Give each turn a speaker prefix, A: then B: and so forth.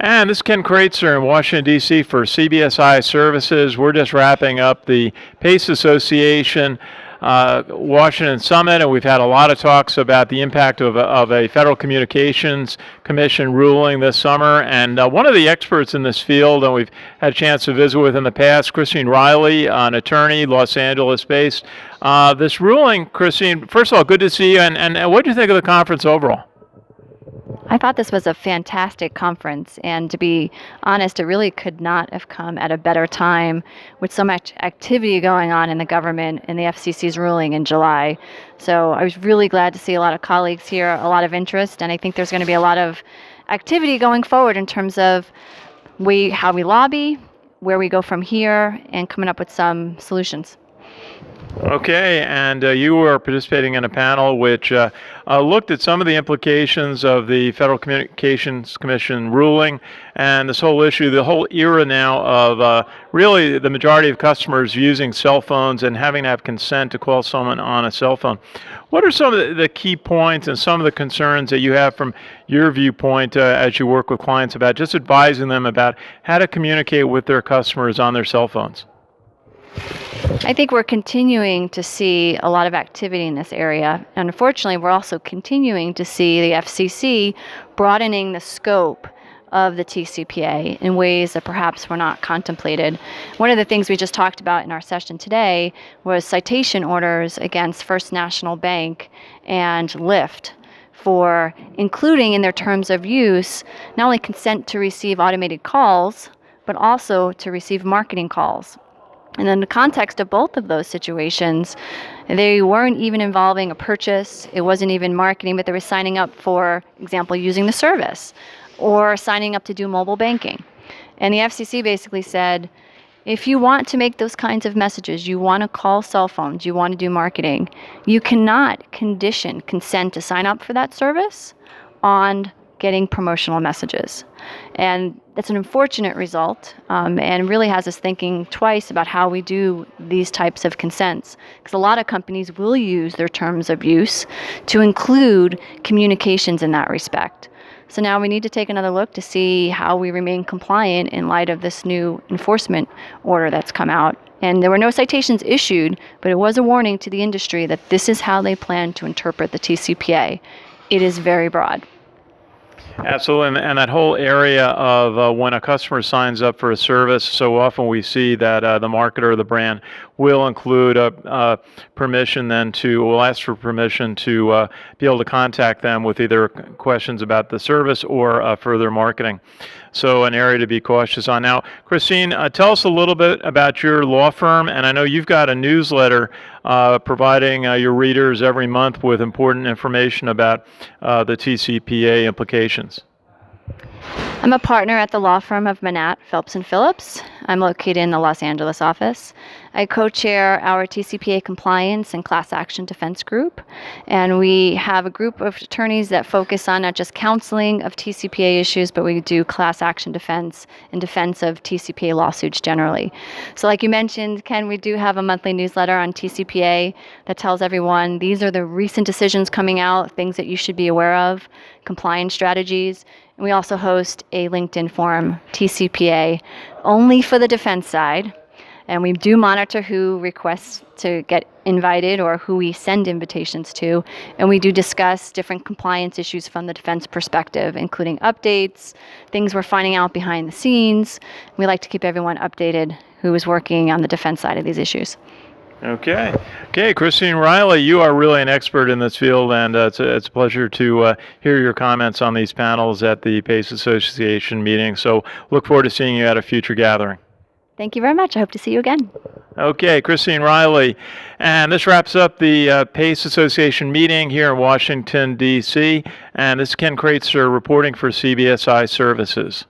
A: And this is Ken Kraetzer in Washington, D.C. for CBSIServices. We're just wrapping up the PACE Association Washington Summit, and we've had a lot of talks about the impact of a Federal Communications Commission ruling this summer. And one of the experts in this field, and we've had a chance to visit with in the past, Reilly, an attorney, Los Angeles-based. This ruling, Christine, first of all, good to see you, and what do you think of the conference overall?
B: I thought this was a fantastic conference, and to be honest, it really could not have come at a better time with so much activity going on in the government and the FCC's ruling in July. So I was really glad to see a lot of colleagues here, a lot of interest, and I think there's going to be a lot of activity going forward in terms of how we lobby, where we go from here, and coming up with some solutions.
A: Okay, and you were participating in a panel which looked at some of the implications of the Federal Communications Commission ruling and this whole issue, the whole era now of really the majority of customers using cell phones and having to have consent to call someone on a cell phone. What are some of the key points and some of the concerns that you have from your viewpoint as you work with clients about just advising them about how to communicate with their customers on their cell phones?
B: I think we're continuing to see a lot of activity in this area. And unfortunately, we're also continuing to see the FCC broadening the scope of the TCPA in ways that perhaps were not contemplated. One of the things we just talked about in our session today was citation orders against First National Bank and Lyft for including in their terms of use not only consent to receive automated calls, but also to receive marketing calls. And in the context of both of those situations, they weren't even involving a purchase. It wasn't even marketing, but they were signing up for example, using the service or signing up to do mobile banking. And the FCC basically said, if you want to make those kinds of messages, you want to call cell phones, you want to do marketing, you cannot condition consent to sign up for that service on getting promotional messages. And that's an unfortunate result and really has us thinking twice about how we do these types of consents. Because a lot of companies will use their terms of use to include communications in that respect. So now we need to take another look to see how we remain compliant in light of this new enforcement order that's come out. And there were no citations issued, but it was a warning to the industry that this is how they plan to interpret the TCPA. It is very broad.
A: Absolutely, and that whole area of when a customer signs up for a service, so often we see that the marketer or the brand will include a permission then will ask for permission to be able to contact them with either questions about the service or further marketing. So an area to be cautious on. Now, Christine, tell us a little bit about your law firm, and I know you've got a newsletter providing your readers every month with important information about the TCPA implications.
B: I'm a partner at the law firm of Manatt, Phelps Phillips. I'm located in the Los Angeles office. I co-chair our TCPA compliance and class action defense group, and we have a group of attorneys that focus on not just counseling of TCPA issues, but we do class action defense and defense of TCPA lawsuits generally. So like you mentioned, Ken, we do have a monthly newsletter on TCPA that tells everyone these are the recent decisions coming out, things that you should be aware of, compliance strategies. And we also host a LinkedIn forum, TCPA, only for the defense side. And we do monitor who requests to get invited or who we send invitations to. And we do discuss different compliance issues from the defense perspective, including updates, things we're finding out behind the scenes. We like to keep everyone updated who is working on the defense side of these issues.
A: Okay, Christine Reilly, you are really an expert in this field, and it's a pleasure to hear your comments on these panels at the PACE Association meeting. So look forward to seeing you at a future gathering.
B: Thank you very much. I hope to see you again.
A: Okay, Christine Reilly. And this wraps up the PACE Association meeting here in Washington, D.C. And this is Ken Kraetzer reporting for CBSIServices.